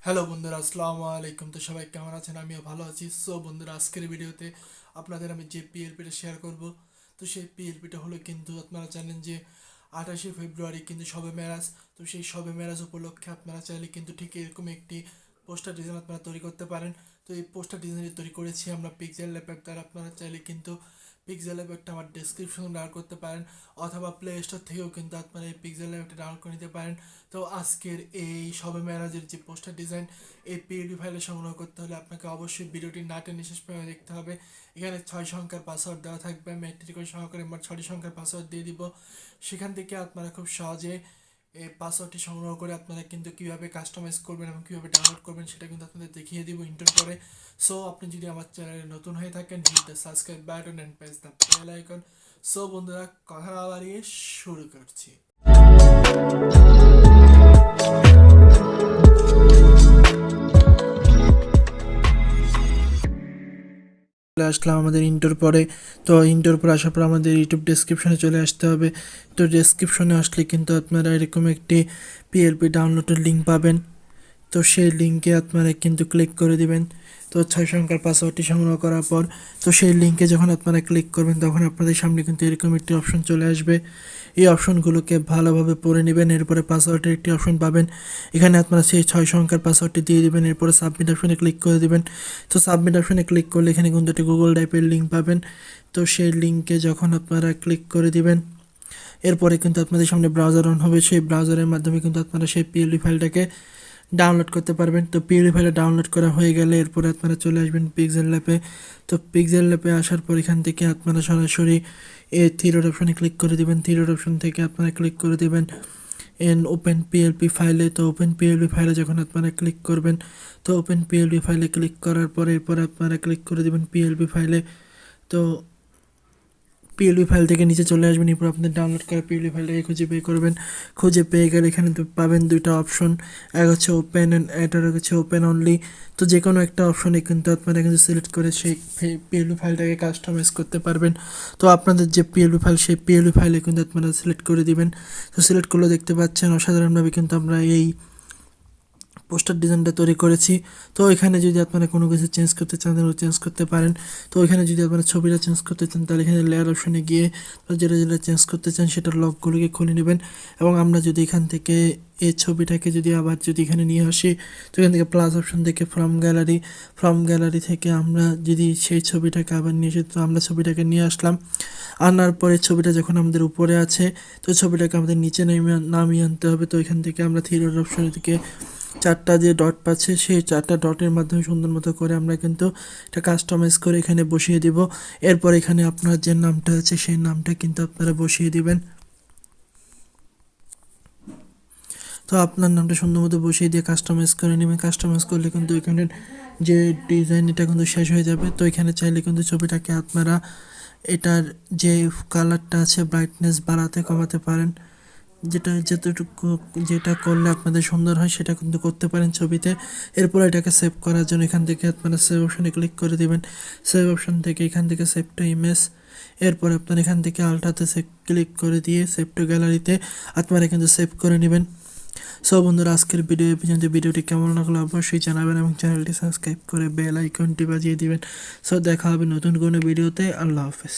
Hello বন্ধুরা, আসসালামু আলাইকুম। তো সবাই কেমন আছেন? আমিও ভালো আছি। সো বন্ধুরা, আজকের ভিডিওতে আপনাদের আমি যে পিএলপিটা শেয়ার করব, তো সেই পিএলপিটা হলো কিন্তু আপনারা জানেন যে 28শে ফেব্রুয়ারি কিন্তু শবে মেরাজ। তো সেই শবে মেরাজ উপলক্ষে আপনারা চাইলে কিন্তু ঠিক এরকম একটি পোস্টার ডিজাইন আপনারা তৈরি করতে পারেন। তো এই পোস্টার ডিজাইনটি তৈরি করেছি আমরা পিক্সেল ল্যাব অ্যাপ দ্বারা। আপনারা চাইলে কিন্তু পিক্সেল ল্যাব একটা আমার ডেসক্রিপশন ডাউনলোড করতে পারেন, অথবা প্লে স্টোর থেকেও কিন্তু আপনারা এই পিক্সেল ল্যাবটা ডাউনলোড করে নিতে পারেন। তো আজকের এই শবে মেরাজের যে পোস্টার ডিজাইন, এই পিএলপি ফাইলে সংগ্রহ করতে হলে আপনাকে অবশ্যই ভিডিওটি না টেনে শেষ পর্যন্ত দেখতে হবে। এখানে 6 সংখ্যার পাসওয়ার্ড দেওয়া থাকবে, আমি একটি করে সহকারে আমার 6টি সংখ্যার পাসওয়ার্ড দিয়ে দিব। সেখান থেকে আপনারা খুব সহজে এই পাসওয়ার্ডটি সংগ্রহ করে আপনারা কিন্তু কীভাবে কাস্টমাইজ করবেন এবং কীভাবে ডাউনলোড করবেন সেটা কিন্তু আপনাদের দেখিয়ে দিব ইন্টার পরে। সো আপনি যদি আমার চ্যানেলে নতুন হয়ে থাকেন, hit the subscribe button and press the bell icon. So বন্ধুরা, কথা না বাড়িয়ে শুরু করছি। চলে আসলাম আমাদের ইন্টোর পরে। তো ইন্টোর পরে আসার পর আমাদের ইউটিউব ডেসক্রিপশনে চলে আসতে হবে। তো ডেসক্রিপশনে আসলে কিন্তু আপনারা এরকম একটি পিএলপি ডাউনলোডের লিঙ্ক পাবেন। তো সেই লিঙ্কে আপনারা কিন্তু ক্লিক করে দিবেন। তো 6 সংখ্যার পাসওয়ার্ডটি সংগ্রহ করার পর তো সেই লিঙ্কে যখন আপনারা ক্লিক করবেন, তখন আপনাদের সামনে কিন্তু এরকম একটি অপশন চলে আসবে। এই অপশনগুলোকে ভালোভাবে পড়ে নেবেন। এরপরে পাসওয়ার্ডের একটি অপশন পাবেন, এখানে আপনারা সেই 6 সংখ্যার পাসওয়ার্ডটি দিয়ে দেবেন। এরপরে সাবমিট অপশনে ক্লিক করে দেবেন। তো সাবমিট অপশনে ক্লিক করলে এখানে কিন্তু একটি গুগল ড্রাইভের লিঙ্ক পাবেন। তো সেই লিঙ্কে যখন আপনারা ক্লিক করে দিবেন, এরপরে কিন্তু আপনাদের সামনে ব্রাউজার অন হবে। সেই ব্রাউজারের মাধ্যমে কিন্তু আপনারা সেই পিএলপি ফাইলটাকে ডাউনলোড করতে পারবেন। তো পিএলপি ফাইলটা ডাউনলোড করা হয়ে গেলে এরপরে আপনারা চলে আসবেন পিক্সেল ল্যাবে। তো পিক্সেল ল্যাবে আসার পর এখান থেকে আপনারা সরাসরি এই থ্রি ডট অপশনে ক্লিক করে দেবেন। থ্রি ডট অপশন থেকে আপনারা ক্লিক করে দেবেন এন ওপেন পিএলপি ফাইলে। তো ওপেন পিএলপি ফাইলে যখন আপনারা ক্লিক করবেন, তো ওপেন পিএলপি ফাইলে ক্লিক করার পরে এরপরে আপনারা ক্লিক করে দেবেন পিএলপি ফাইলে। তো পিএলপি ফাইল থেকে নিচে চলে আসবেন। এরপর আপনার ডাউনলোড করা পিএলপি ফাইলটাকে খুঁজে বের করবেন। খুঁজে পেয়ে গেলে এখানে পাবেন দুইটা অপশন, এক হচ্ছে ওপেন অ্যান্ড এটা হচ্ছে ওপেন অনলি। তো যে কোনো একটা অপশনে কিন্তু আপনারা কিন্তু সিলেক্ট করে সেই পিএলপি ফাইলটাকে কাস্টমাইজ করতে পারবেন। তো আপনাদের যে পিএলপি ফাইল, সেই পিএলপি ফাইলে কিন্তু আপনারা সিলেক্ট করে দিবেন। তো সিলেক্ট করলে দেখতে পাচ্ছেন অসাধারণভাবে কিন্তু আমরা এই পোস্টার ডিজাইনটা তৈরি করেছি। তো এখানে যদি আপনারা কোনো কিছু চেঞ্জ করতে চান তাহলে চেঞ্জ করতে পারেন। তো এখানে যদি আপনারা ছবিটা চেঞ্জ করতে চান তাহলে এখানে লেয়ার অপশনে গিয়ে যেটা যেটা চেঞ্জ করতে চান সেটার লকগুলোকে খুলে নেবেন। এবং আমরা যদি এখান থেকে এই ছবিটাকে যদি আবার যদি এখানে নিয়ে আসি, তো এখান থেকে প্লাস অপশন থেকে ফ্রম গ্যালারি থেকে আমরা যদি সেই ছবিটাকে আবার নিয়ে এসে, তো আমরা ছবিটাকে নিয়ে আসলাম। আনার পরে ছবিটা যখন আমাদের উপরে আছে, তো ছবিটাকে আমাদের নিচে নামিয়ে আনতে হবে। তো এখান থেকে আমরা থ্রি ডট অপশন থেকে 4টা যে ডট পাচ্ছে, সেই 4টা ডটের মাধ্যমে সুন্দর মতো করে আমরা কিন্তু এটা কাস্টমাইজ করে এখানে বসিয়ে দিব। এরপর এখানে আপনার যে নামটা আছে সেই নামটা কিন্তু আপনারা বসিয়ে দিবেন। তো আপনার নামটা সুন্দর মতো বসিয়ে দিয়ে কাস্টমাইজ করে নেবেন। কাস্টমাইজ করলে কিন্তু এখানের যে ডিজাইন এটা কিন্তু শেষ হয়ে যাবে। তো এখানে চাইলে কিন্তু ছবিটাকে আপনারা এটার যে কালারটা আছে ব্রাইটনেস বাড়াতে কমাতে পারেন। যেটা করলে আপনাদের সুন্দর হয় সেটা কিন্তু করতে পারেন ছবিতে। এরপর এটাকে সেভ করার জন্য এখান থেকে আপনারা সেভ অপশনে ক্লিক করে দেবেন। সেভ অপশন থেকে এখান থেকে সেভ টু ইমেজ, এরপর আপনারা এখান থেকে আলট্রাতে সেভ ক্লিক করে দিয়ে সেভ টু গ্যালারিতে আপনারা কিন্তু সেভ করে নেবেন। সো বন্ধুরা, আজকের ভিডিও পর্যন্ত ভিডিওটি কেমন লাগলো অবশ্যই জানাবেন এবং চ্যানেলটি সাবস্ক্রাইব করে বেল আইকনটি বাজিয়ে দিবেন। সো দেখা হবে নতুন কোনো ভিডিওতে। আল্লাহ হাফেজ।